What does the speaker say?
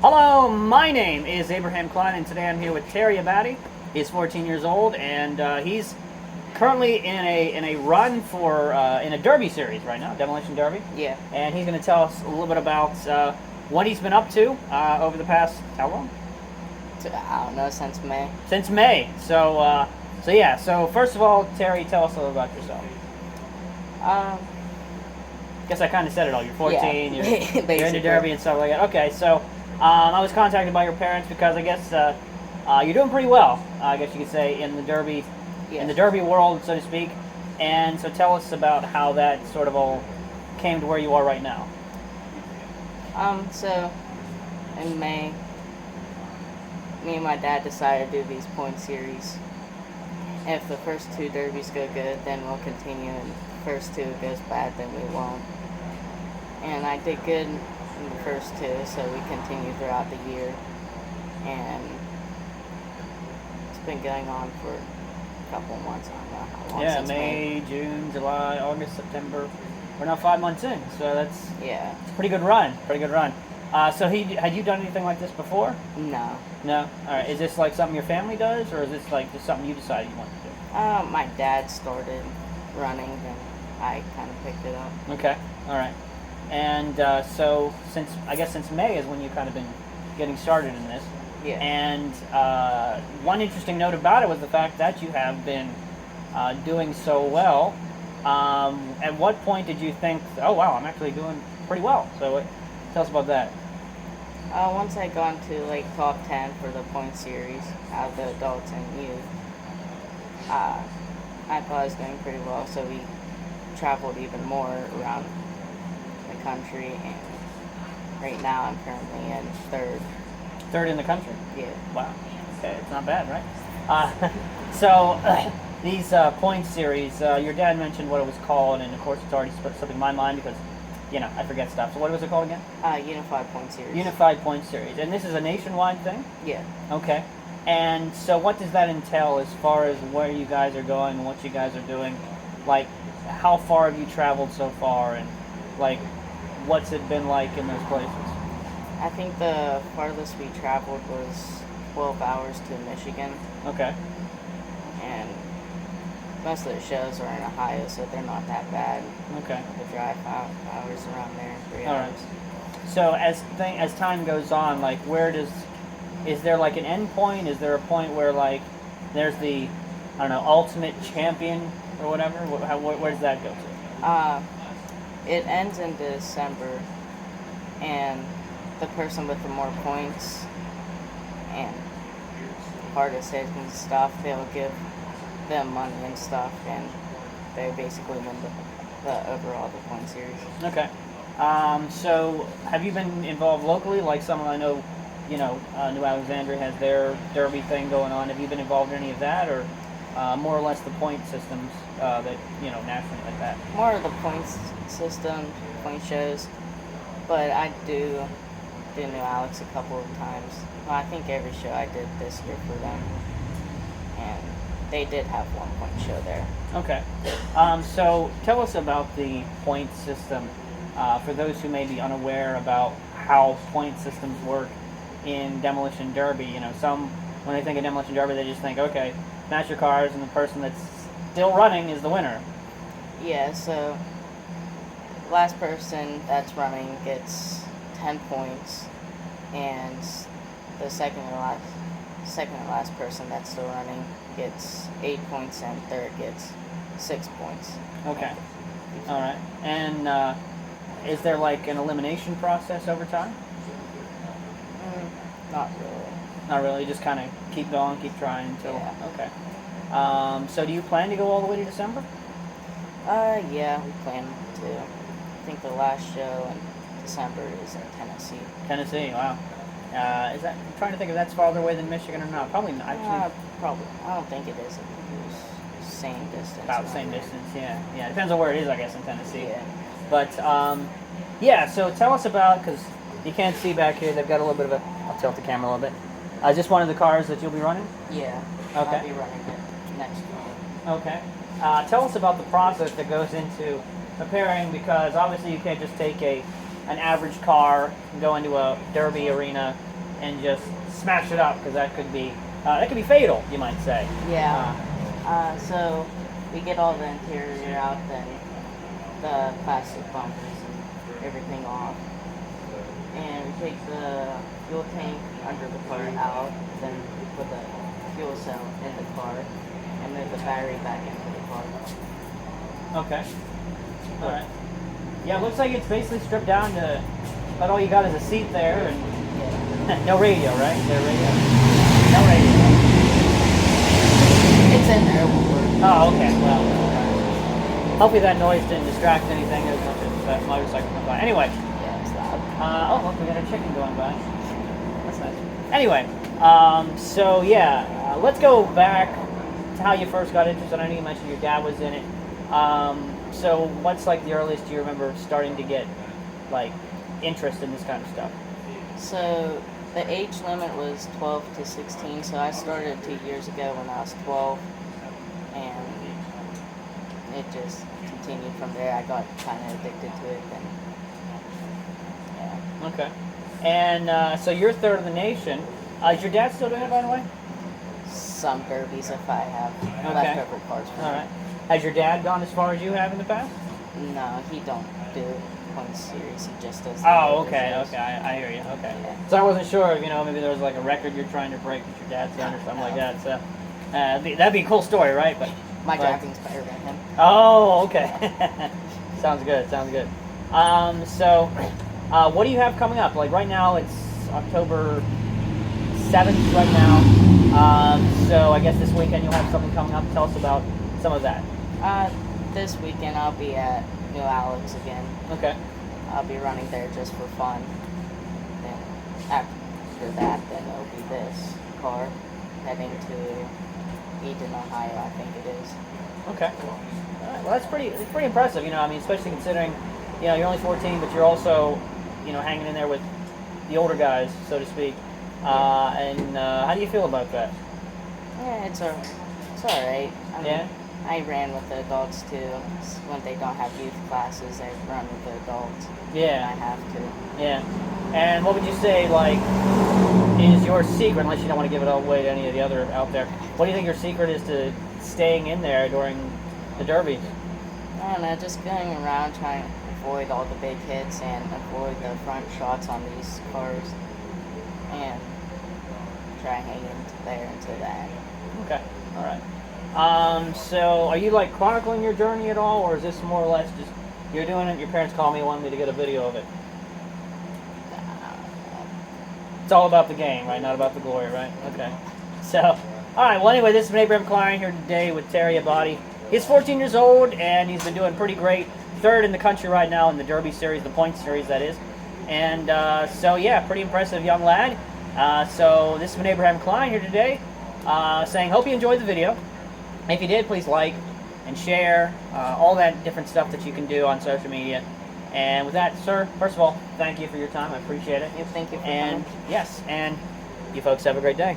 Hello, my name is Abraham Klein, and today I'm here with Terry Abbati. He's 14 years old, and he's currently in a run for in a derby series right now, Demolition Derby. Yeah. And he's going to tell us a little bit about what he's been up to over the past how long? I don't know, since May. Since May. So first of all, Terry, tell us a little about yourself. Guess I kind of said it all. You're 14. Yeah, you're into derby and stuff like that. Okay, so I was contacted by your parents because I guess you're doing pretty well. I guess you could say in the derby, Yes. in the derby world, so to speak. And so tell us about how that sort of all came to where you are right now. So in May, me and my dad decided to do these point series. If the first two derbies go good, then we'll continue, and the first two goes bad, then we won't. And I did good in the first two, so we continued throughout the year. And it's been going on for a couple of months. I don't know how long. Yeah, since May, June, July, August, September. We're now 5 months in, so that's Yeah. it's a pretty good run. Pretty good run. So had you done anything like this before? No. No. All right. Is this like something your family does, or is this like just something you decided you want to do? My dad started running, and I kind of picked it up. Okay. All right. And so since May is when you've kind of been getting started in this. Yeah. And one interesting note about it was the fact that you have been doing so well. At what point did you think, oh wow, I'm actually doing pretty well? So tell us about that. Once I got into like top 10 for the point series out of the adults and youth, I thought I was doing pretty well. So we traveled even more around the country, and right now I'm currently in third. Third in the country. Yeah. Wow. Okay, it's not bad, right? So these point series, your dad mentioned what it was called, and of course it's already slipped in my mind because, I forget stuff. So what was it called again? Unified point series. Unified Point Series. And this is a nationwide thing? Yeah. Okay. And so what does that entail as far as where you guys are going and what you guys are doing? Like, how far have you traveled so far, and, like, what's it been like in those places? I think the farthest we traveled was 12 hours to Michigan, Okay. and most of the shows are in Ohio, so they're not that bad. Okay. The drive hours around there, 3 All right. hours. So as time goes on, like, is there like an end point? Is there a point where like there's the, I don't know, ultimate champion or whatever? Where does that go to? It ends in December, and the person with the more points and hardest hits and stuff, they'll give them money and stuff, and they basically win the overall the point series. Okay. So have you been involved locally? Like someone I know, New Alexandria has their derby thing going on. Have you been involved in any of that, or more or less the point systems that nationally like that? More of the points system, point shows, but I do New Alex a couple of times. Well, I think every show I did this year for them, and they did have 1 point show there. Okay. So tell us about the point system for those who may be unaware about how point systems work in Demolition Derby. Some, when they think of Demolition Derby, they just think, okay, smash your cars and the person that's still running is the winner. Yeah, so last person that's running gets 10 points, and the second and last person that's still running gets 8 points, and third gets 6 points. Okay. All right. And is there like an elimination process over time? Not really. Not really. Just kind of keep going, keep trying until. Yeah. Okay. So do you plan to go all the way to December? Yeah, we plan to. I think the last show in December is in Tennessee. Tennessee. Wow. Is that? I'm trying to think if that's farther away than Michigan or not. Probably not. Actually, Probably. I don't think it is. I think it was same distance. about the same distance. Yeah. Yeah. Depends on where it is, I guess, in Tennessee. Yeah. But yeah. So tell us about, because you can't see back here. They've got a little bit of a. I'll tilt the camera a little bit. Just one of the cars that you'll be running. Yeah. Okay. I'll be running it next week. Okay. Tell us about the process that goes into preparing, because obviously you can't just take a an average car can go into a derby arena and just smash it up, because that could be fatal, you might say. Yeah. So we get all the interior out, then the plastic bumpers and everything off, and we take the fuel tank under the car out, then we put the fuel cell in the car, and move the battery back into the car. Okay. All right. Yeah, it looks like it's basically stripped down to, but all you got is a seat there and no radio, right? No radio. No radio. It's in there. Won't work. Oh, okay. Well, hopefully that noise didn't distract anything as much as that motorcycle went by. Anyway. Yeah, it's loud. Oh, look, we got a chicken going by. That's nice. Anyway, so yeah, let's go back to how you first got interested. I know you mentioned your dad was in it. So what's like the earliest you remember starting to get like interest in this kind of stuff? So the age limit was 12 to 16, so I started 2 years ago when I was 12, and it just continued from there. I got kind of addicted to it, and yeah. Okay. And so you're third in the nation. Is your dad still doing it, by the way? Some derbies if I have Okay. leftover cars for All me. right. Has your dad gone as far as you have in the past? No, he don't do points series. He just does. the Oh, other okay, shows. okay, I hear you. Okay. Yeah. So I wasn't sure if, maybe there was like a record you're trying to break with your dad's son or something like that. So that'd be a cool story, right? But My but- driving's better than him. Oh, okay. Sounds good. Sounds good. So what do you have coming up? Like right now, it's October 7th right now. So I guess this weekend you'll have something coming up. Tell us about some of that. This weekend I'll be at New Alex again. Okay. I'll be running there just for fun. Then after that, then it'll be this car heading to Eden, Ohio, I think it is. Okay. All right. Well, it's pretty impressive. Especially considering, you're only 14, but you're also, hanging in there with the older guys, so to speak. And how do you feel about that? Yeah, it's all right. I mean, Yeah? I ran with the adults too. When they don't have youth classes, I run with the adults. Yeah. I have to. Yeah. And what would you say, like, is your secret, unless you don't want to give it away to any of the other out there, what do you think your secret is to staying in there during the derbies? I don't know, just going around trying to avoid all the big hits and avoid the front shots on these cars. And try hanging there until the end. Okay. All right. So are you like chronicling your journey at all, or is this more or less just you're doing it? Your parents called me, wanted me to get a video of it. It's all about the game, right? Not about the glory, right? Okay. So, all right. Well, anyway, this is Abraham Klein here today with Terry Abbati. He's 14 years old, and he's been doing pretty great. Third in the country right now in the Derby Series, the Points Series, that is. And so, yeah, pretty impressive young lad. So this has been Abraham Klein here today, saying hope you enjoyed the video. If you did, please like and share, all that different stuff that you can do on social media. And with that, sir, first of all, thank you for your time. I appreciate it. Yeah, thank you for And coming. yes, and you folks have a great day.